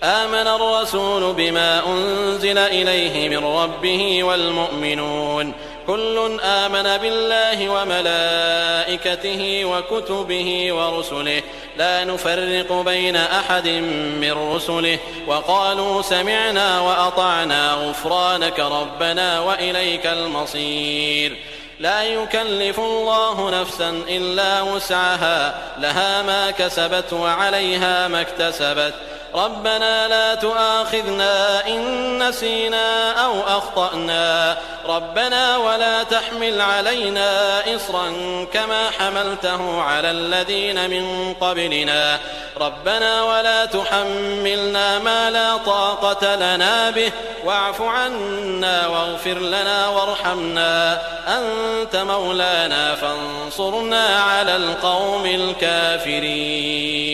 آمن الرسول بما أنزل إليه من ربه والمؤمنون كل آمن بالله وملائكته وكتبه ورسله لا نفرق بين أحد من رسله وقالوا سمعنا وأطعنا غفرانك ربنا وإليك المصير. لا يكلف الله نفسا إلا وسعها لها ما كسبت وعليها ما اكتسبت ربنا لا تؤاخذنا إن نسينا أو أخطأنا ربنا ولا تحمل علينا إصرا كما حملته على الذين من قبلنا ربنا ولا تحملنا ما لا طاقة لنا به واعف عنا واغفر لنا وارحمنا أنت مولانا فانصرنا على القوم الكافرين.